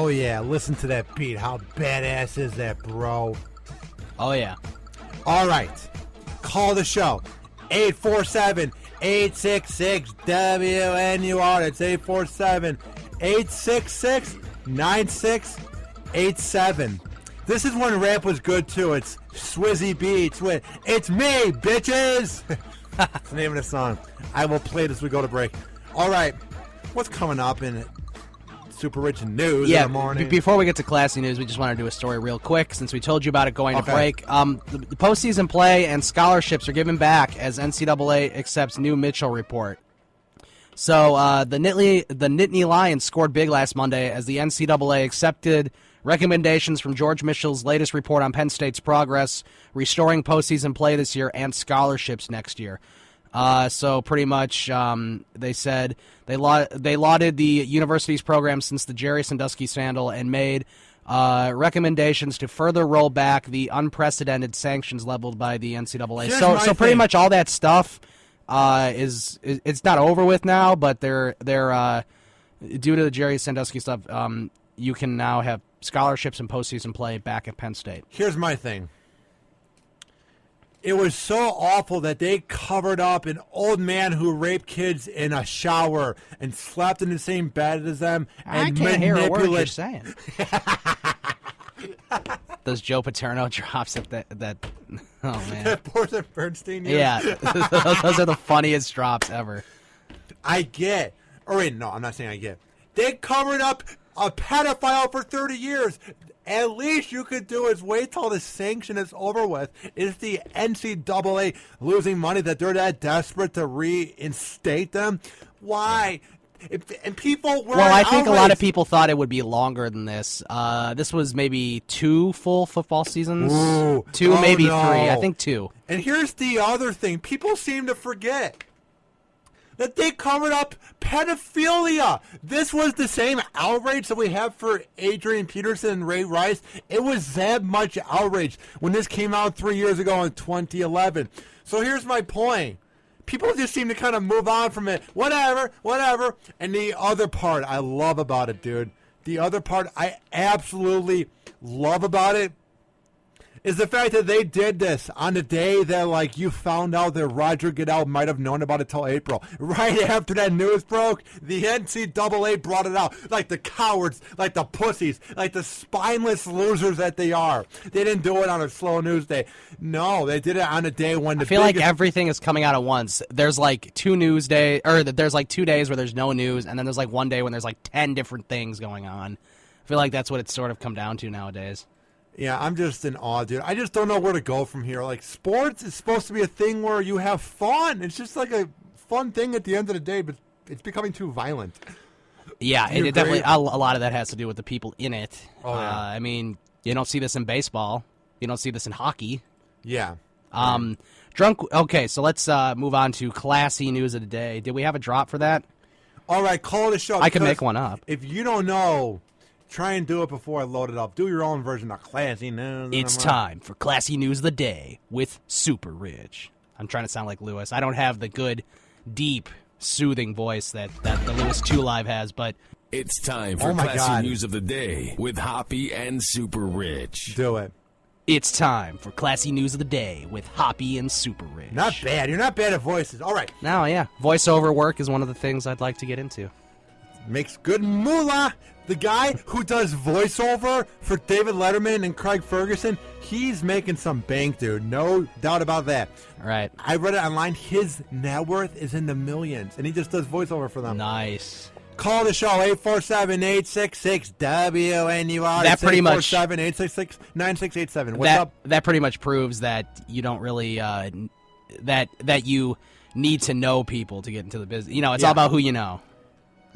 Oh, yeah. Listen to that beat. How badass is that, bro? Oh, yeah. All right. Call the show. 847-866-WNUR. That's 847-866-9687. This is when rap was good, too. It's Swizzy Beats with It's Me, Bitches. That's the name of the song. I will play it as we go to break. All right. What's coming up in Super Rich News in the morning? Before we get to classy news, we just want to do a story real quick since we told you about it going to break. The postseason play and scholarships are given back as NCAA accepts new Mitchell report. So the Nittany Lions scored big last Monday as the NCAA accepted recommendations from George Mitchell's latest report on Penn State's progress, restoring postseason play this year and scholarships next year. So pretty much they said they lauded the university's program since the Jerry Sandusky scandal and made recommendations to further roll back the unprecedented sanctions leveled by the NCAA. So pretty much all that stuff it's not over with now, but they're due to the Jerry Sandusky stuff, you can now have scholarships and postseason play back at Penn State. Here's my thing. It was so awful that they covered up an old man who raped kids in a shower and slept in the same bed as them. And I can't hear a word you're saying. Those Joe Paterno drops at that oh, man. That Porter Bernstein. Yeah, those are the funniest drops ever. I get. Or wait, no, I'm not saying I get. They covered up a pedophile for 30 years. At least you could do is wait till the sanction is over with. Is the NCAA losing money that they're that desperate to reinstate them? Why? And people were Well, I think outraged. a lot of people thought it would be longer than this. This was maybe 2 full football seasons. Ooh. 2, Oh, maybe no. 3. I think 2. And here's the other thing. People seem to forget that they covered up pedophilia. This was the same outrage that we have for Adrian Peterson and Ray Rice. It was that much outrage when this came out 3 years ago in 2011. So here's my point. People just seem to kind of move on from it. Whatever. And the other part I love about it, dude. The other part I absolutely love about it is the fact that they did this on the day that, like, you found out that Roger Goodell might have known about it till April. Right after that news broke, the NCAA brought it out. Like the cowards, like the pussies, like the spineless losers that they are. They didn't do it on a slow news day. No, they did it on a day when I feel like everything is coming out at once. There's like 2 news days, or there's like 2 days where there's no news, and then there's like 1 day when there's like 10 different things going on. I feel like that's what it's sort of come down to nowadays. Yeah, I'm just in awe, dude. I just don't know where to go from here. Like, sports is supposed to be a thing where you have fun. It's just like a fun thing at the end of the day, but it's becoming too violent. Yeah, it definitely, a lot of that has to do with the people in it. Oh, yeah. I mean, you don't see this in baseball. You don't see this in hockey. Yeah. Okay, so let's move on to classy news of the day. Did we have a drop for that? All right, call the show. I can make one up. If you don't know, try and do it before I load it up. Do your own version of classy news. It's time for classy news of the day with SuperRICH. I'm trying to sound like Lewis. I don't have the good, deep, soothing voice that the Lewis 2 Live has, but it's time for classy news of the day with Hoppy and SuperRICH. Do it. It's time for classy news of the day with Hoppy and SuperRICH. Not bad. You're not bad at voices. All right. No, yeah. Voiceover work is one of the things I'd like to get into. Makes good moolah. The guy who does voiceover for David Letterman and Craig Ferguson, he's making some bank, dude. No doubt about that. All right. I read it online. His net worth is in the millions, and he just does voiceover for them. Nice. Call the show, 847-866-WNUR. That pretty much 847-866-9687. What's up? That pretty much proves that you don't really that you need to know people to get into the business. You know, it's all about who you know.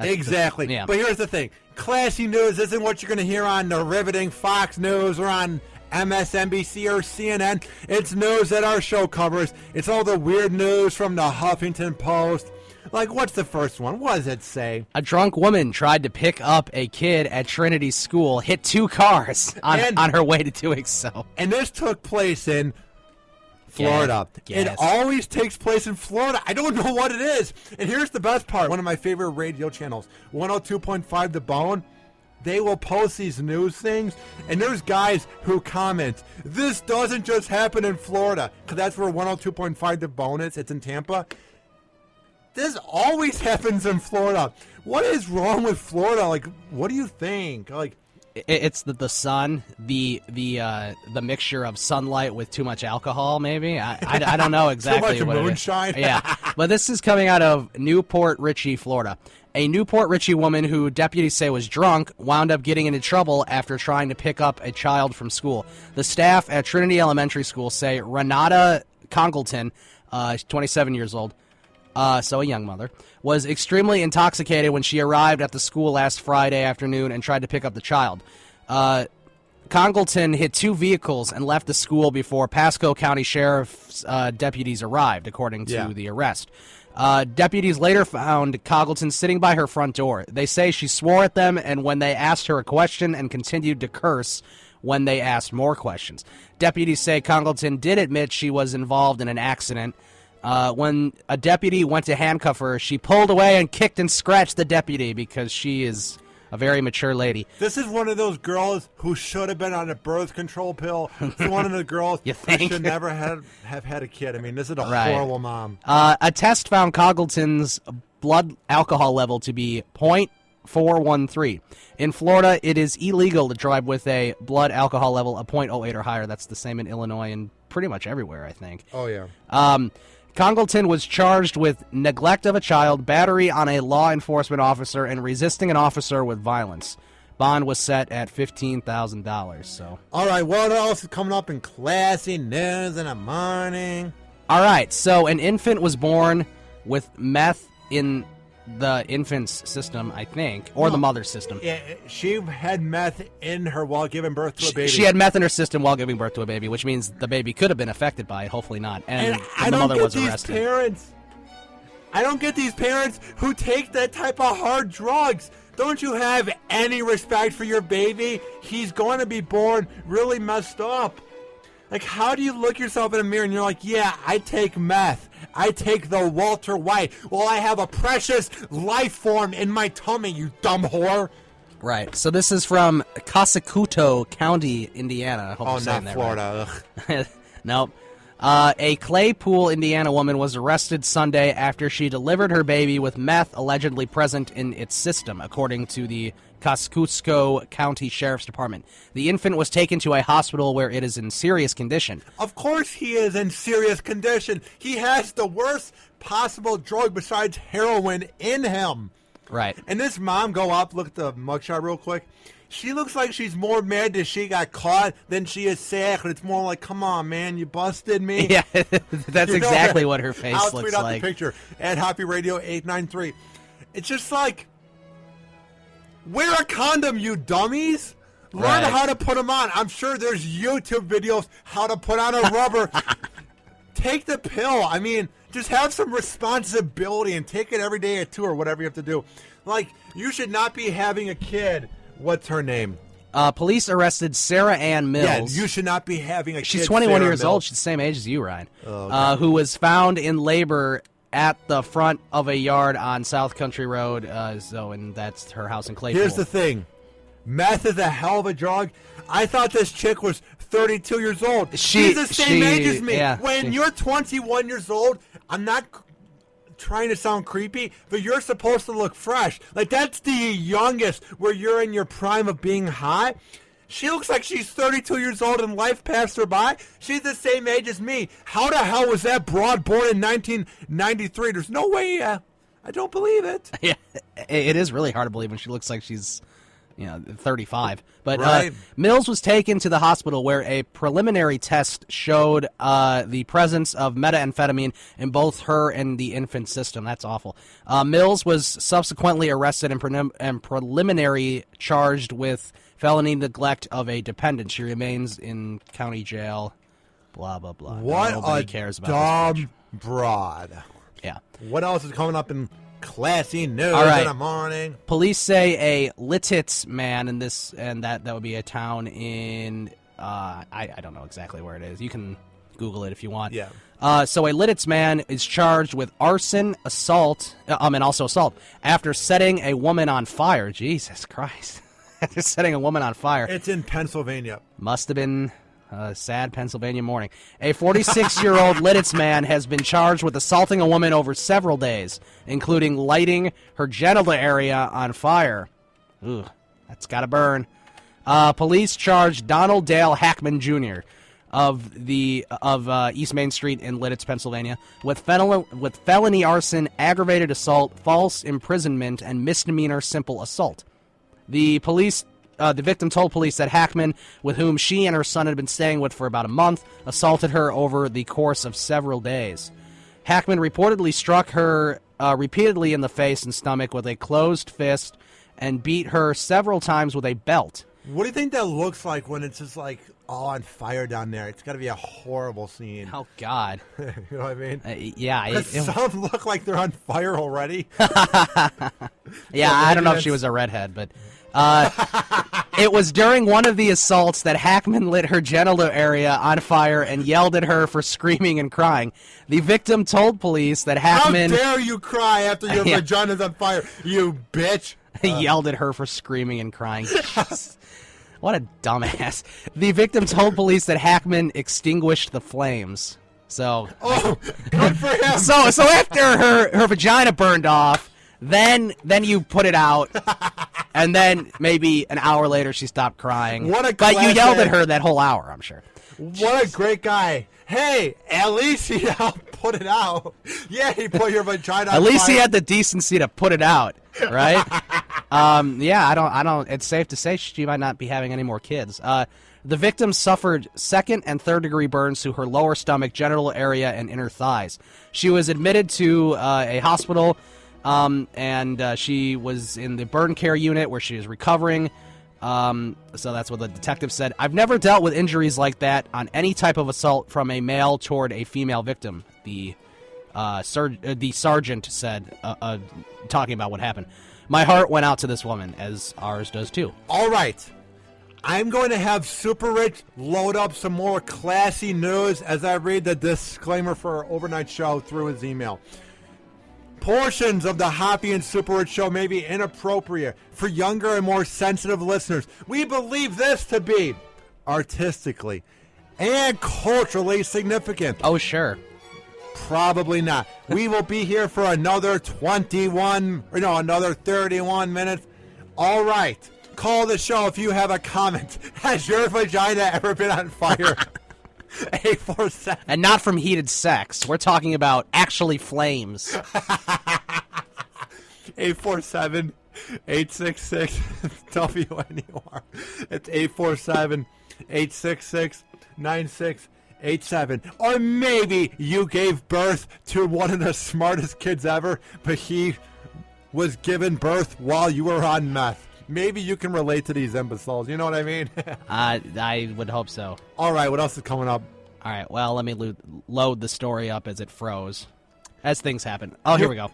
Exactly. Yeah. But here's the thing. Classy news isn't what you're going to hear on the riveting Fox News or on MSNBC or CNN. It's news that our show covers. It's all the weird news from the Huffington Post. Like, what's the first one? What does it say? A drunk woman tried to pick up a kid at Trinity School, hit 2 cars on her way to doing so. And this took place in Florida. Yes. It always takes place in Florida. I don't know what it is. And here's the best part. One of my favorite radio channels, 102.5 The Bone. they will post these news things, and there's guys who comment, this doesn't just happen in Florida, because that's where 102.5 The Bone is. It's in Tampa. This always happens in Florida. What is wrong with Florida? Like, what do you think? Like, it's the sun, the mixture of sunlight with too much alcohol. Maybe I don't know exactly too much what moonshine. It is. Yeah, but this is coming out of Newport Richey, Florida. A Newport Richey woman who deputies say was drunk wound up getting into trouble after trying to pick up a child from school. The staff at Trinity Elementary School say Renata Congleton, 27 years old, so a young mother, was extremely intoxicated when she arrived at the school last Friday afternoon and tried to pick up the child. Congleton hit 2 vehicles and left the school before Pasco County Sheriff's deputies arrived, according to the arrest. Deputies later found Congleton sitting by her front door. They say she swore at them and when they asked her a question and continued to curse when they asked more questions. Deputies say Congleton did admit she was involved in an accident. When a deputy went to handcuff her, she pulled away and kicked and scratched the deputy because she is a very mature lady. This is one of those girls who should have been on a birth control pill. It's one of the girls who should never have had a kid. I mean, this is a horrible mom. A test found Congleton's blood alcohol level to be 0.413. In Florida, it is illegal to drive with a blood alcohol level of 0.08 or higher. That's the same in Illinois and pretty much everywhere, I think. Oh, yeah. Congleton was charged with neglect of a child, battery on a law enforcement officer, and resisting an officer with violence. Bond was set at $15,000. So, all right, what else is coming up in classy news in the morning? All right, so an infant was born with meth in the infant's system, I think, or the mother's system. Yeah, she had meth in her while giving birth to a baby. She had meth in her system while giving birth to a baby, which means the baby could have been affected by it, hopefully not. And the mother was arrested. I don't get these parents who take that type of hard drugs. Don't you have any respect for your baby? He's going to be born really messed up. Like, how do you look yourself in a mirror and you're like, yeah, I take meth. I take the Walter White. Well, I have a precious life form in my tummy, you dumb whore. Right. So this is from Cosecuto County, Indiana. I hope I'm saying not that Florida. Right. Nope. A Claypool, Indiana woman was arrested Sunday after she delivered her baby with meth allegedly present in its system, according to the Kosciuszko County Sheriff's Department. The infant was taken to a hospital where it is in serious condition. Of course he is in serious condition. He has the worst possible drug besides heroin in him. Right. And this mom, go up, look at the mugshot real quick. She looks like she's more mad that she got caught than she is sad. But it's more like, come on, man, you busted me. Yeah, that's exactly what her face I'll looks tweet out like. the picture at Hoppy Radio 893. It's just like, wear a condom, you dummies. Learn how to put them on. I'm sure there's YouTube videos how to put on a rubber. Take the pill. I mean, just have some responsibility and take it every day at 2 or whatever you have to do. Like, you should not be having a kid. What's her name? Police arrested Sarah Ann Mills. Yeah, you should not be having a kid. She's 21 Sarah years Mills. old. She's the same age as you, Ryan. Oh, okay. Who was found in labor at the front of a yard on South Country Road. And that's her house in Claypool. Here's the thing. Meth is a hell of a drug. I thought this chick was 32 years old. She's the same age as me. Yeah, when you're 21 years old, I'm not trying to sound creepy, but you're supposed to look fresh. Like, that's the youngest where you're in your prime of being hot. She looks like she's 32 years old and life passed her by. She's the same age as me. How the hell was that broad born in 1993? There's no way. I don't believe it. Yeah, it is really hard to believe when she looks like she's 35. But Right. Mills was taken to the hospital where a preliminary test showed the presence of methamphetamine in both her and the infant system. That's awful. Mills was subsequently arrested and preliminary charged with felony neglect of a dependent. She remains in county jail. Blah, blah, blah. What Nobody a cares about this dumb broad. Yeah. What else is coming up in classy news All right. in the morning? Police say a Lititz man in this, and that would be a town in, I don't know exactly where it is. You can Google it if you want. Yeah. So a Lititz man is charged with arson, assault, and also assault after setting a woman on fire. Jesus Christ. They're setting a woman on fire. It's in Pennsylvania. Must have been a sad Pennsylvania morning. A 46-year-old Lidditz man has been charged with assaulting a woman over several days, including lighting her genital area on fire. Ooh, that's gotta burn. Police charged Donald Dale Hackman Jr. of East Main Street in Lidditz, Pennsylvania, with felony arson, aggravated assault, false imprisonment, and misdemeanor simple assault. The victim told police that Hackman, with whom she and her son had been staying with for about a month, assaulted her over the course of several days. Hackman reportedly struck her repeatedly in the face and stomach with a closed fist and beat her several times with a belt. What do you think that looks like when it's just like all on fire down there? It's got to be a horrible scene. Oh, God. You know what I mean? Yeah. Some look like they're on fire already. Yeah, I don't know if she was a redhead, but it was during one of the assaults that Hackman lit her genital area on fire and yelled at her for screaming and crying. The victim told police that Hackman... How dare you cry after your vagina's on fire, you bitch! He yelled at her for screaming and crying. What a dumbass. The victim told police that Hackman extinguished the flames. So, good for him. So after her vagina burned off, then you put it out, and then maybe an hour later she stopped crying. What a But you classic. yelled at her that whole hour, I'm sure. What a great guy. Hey, at least he helped put it out. Yeah, he put your vagina on At least fire. he had the decency to put it out, right? Yeah, I don't. It's safe to say she might not be having any more kids. The victim suffered second and third degree burns to her lower stomach, genital area, and inner thighs. She was admitted to a hospital, and she was in the burn care unit where she is recovering. So that's what the detective said. I've never dealt with injuries like that on any type of assault from a male toward a female victim. The sergeant said, talking about what happened. My heart went out to this woman, as ours does too. All right. I'm going to have SuperRICH load up some more classy news as I read the disclaimer for our overnight show through his email. Portions of the Hoppy and SuperRICH show may be inappropriate for younger and more sensitive listeners. We believe this to be artistically and culturally significant. Oh, sure. Probably not. We will be here for another 31 minutes. All right. Call the show if you have a comment. Has your vagina ever been on fire? 847. And not from heated sex. We're talking about actually flames. 847-866 WNUR. It's 847-866-9687. Or maybe you gave birth to one of the smartest kids ever, but he was given birth while you were on meth. Maybe you can relate to these imbeciles. You know what I mean? I would hope so. All right, what else is coming up? All right, well, let me load the story up as it froze. As things happen. Oh, here we go.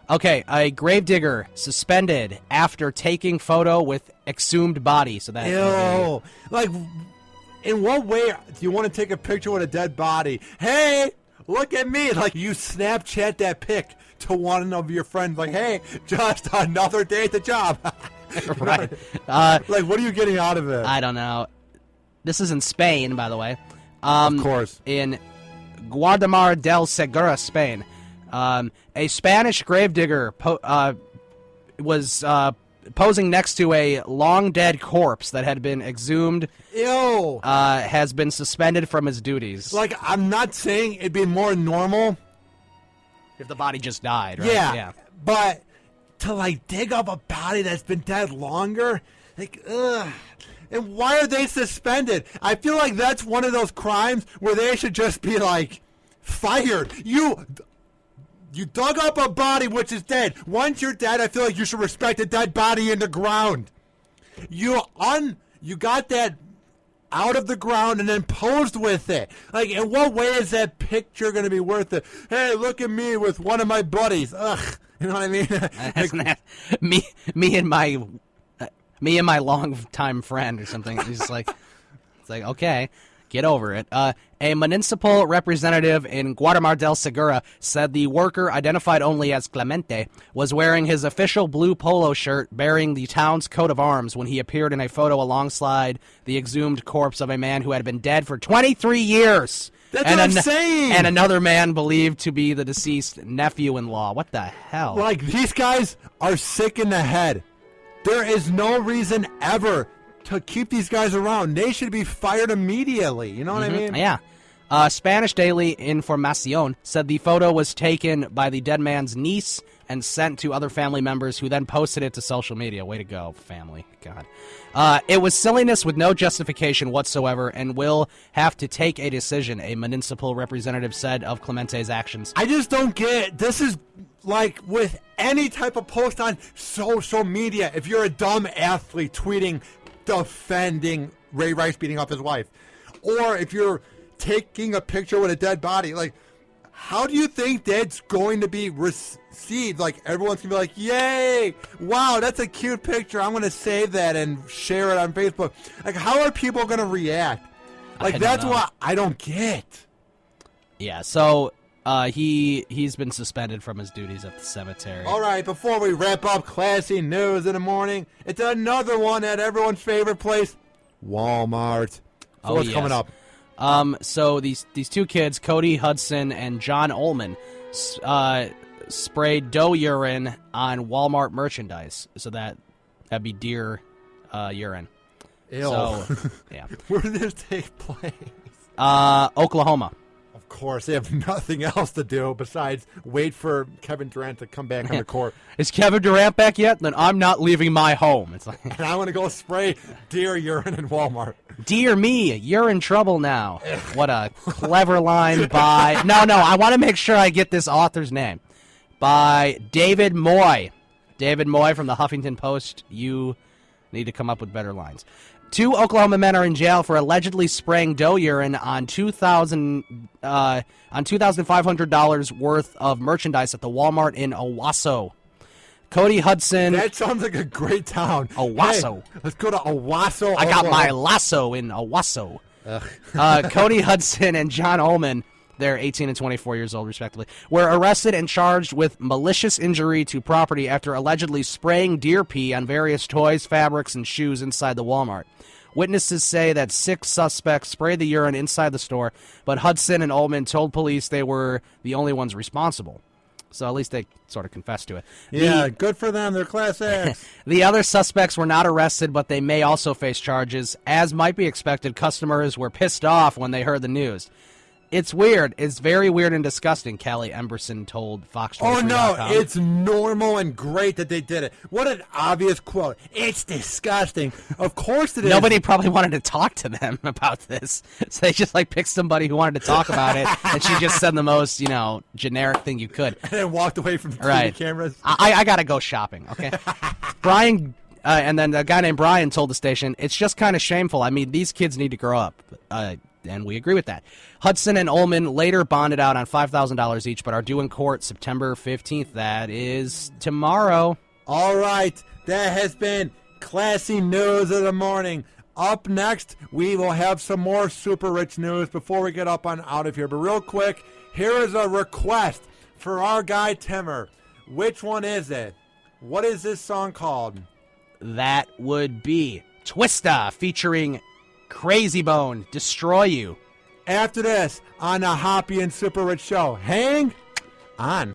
Okay, a gravedigger suspended after taking photo with exhumed body. So that. Ew. Like, in what way do you want to take a picture with a dead body? Hey, look at me. Like, you Snapchat that pic to one of your friends. Like, hey, just another day at the job. Right. Like, what are you getting out of it? I don't know. This is in Spain, by the way. Of course. In Guadalmar del Segura, Spain. A Spanish gravedigger was posing next to a long-dead corpse that had been exhumed. Ew. Has been suspended from his duties. Like, I'm not saying it'd be more normal if the body just died, right? Yeah. But to, like, dig up a body that's been dead longer, like, ugh. And why are they suspended? I feel like that's one of those crimes where they should just be, like, fired. You dug up a body which is dead. Once you're dead, I feel like you should respect a dead body in the ground. You got that out of the ground and then posed with it. Like, in what way is that picture going to be worth it? Hey, look at me with one of my buddies. Ugh. You know what I mean? me and my longtime friend or something. It's like, okay, Get over it. A municipal representative in Guatemala del Segura said the worker, identified only as Clemente, was wearing his official blue polo shirt bearing the town's coat of arms when he appeared in a photo alongside the exhumed corpse of a man who had been dead for 23 years. That's what I'm saying. And another man believed to be the deceased nephew-in-law. What the hell? Like, these guys are sick in the head. There is no reason ever to keep these guys around. They should be fired immediately. You know what I mean? Yeah. Spanish daily Información said the photo was taken by the dead man's niece and sent to other family members who then posted it to social media. Way to go, family. God. It was silliness with no justification whatsoever and will have to take a decision, a municipal representative said of Clemente's actions. I just don't get it. This is like with any type of post on social media. If you're a dumb athlete tweeting defending Ray Rice beating up his wife, or if you're taking a picture with a dead body, like, how do you think that's going to be received? Like, everyone's gonna be like, yay, wow, that's a cute picture, I'm gonna save that and share it on Facebook. Like, how are people gonna react? Like, that's what I don't get. Yeah, so he's been suspended from his duties at the cemetery. All right, before we wrap up classy news in the morning, it's another one at everyone's favorite place, Walmart. So what's coming up? So these two kids, Cody Hudson and John Ullman, sprayed doe urine on Walmart merchandise. So that'd be deer urine. Ew. So, yeah. Where did this take place? Oklahoma. Of course, they have nothing else to do besides wait for Kevin Durant to come back on the court. Is Kevin Durant back yet? Then I'm not leaving my home. It's like, and I want to go spray deer urine in Walmart. Dear me, you're in trouble now. What a clever line by... No, I want to make sure I get this author's name. By David Moy. David Moy from the Huffington Post. You need to come up with better lines. 2 Oklahoma men are in jail for allegedly spraying doe urine on $2,500 worth of merchandise at the Walmart in Owasso. Cody Hudson. That sounds like a great town. Owasso. Hey, let's go to Owasso. I got my lasso in Owasso. Cody Hudson and John Ullman, they're 18 and 24 years old, respectively, were arrested and charged with malicious injury to property after allegedly spraying deer pee on various toys, fabrics, and shoes inside the Walmart. Witnesses say that 6 suspects sprayed the urine inside the store, but Hudson and Ullman told police they were the only ones responsible. So at least they sort of confessed to it. Yeah, good for them. They're class X. The other suspects were not arrested, but they may also face charges. As might be expected, customers were pissed off when they heard the news. It's weird. It's very weird and disgusting, Callie Emberson told Fox 23.com. Oh, no, it's normal and great that they did it. What an obvious quote. It's disgusting. Of course it is. Nobody probably wanted to talk to them about this. So they just, picked somebody who wanted to talk about it, and she just said the most, generic thing you could. And then walked away from the TV cameras. I got to go shopping, okay? Brian... and then a guy named Brian told the station, it's just kind of shameful. I mean, these kids need to grow up. And we agree with that. Hudson and Ullman later bonded out on $5,000 each, but are due in court September 15th. That is tomorrow. All right. That has been classy news of the morning. Up next, we will have some more super rich news before we get up on out of here. But real quick, here is a request for our guy Timmer. Which one is it? What is this song called? That would be Twista featuring Crazy Bone, Destroy You. After this, on the Hoppy and Super Rich Show. Hang on.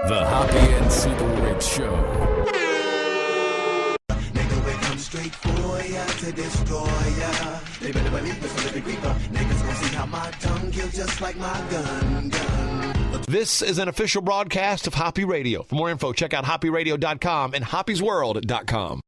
The Hoppy and Super Rich Show. Nigga, we come straight for ya to destroy ya. They better believe this on every creeper. Niggas gon' see how my tongue kills just like my gun. This is an official broadcast of Hoppy Radio. For more info, check out hoppyradio.com and hoppysworld.com.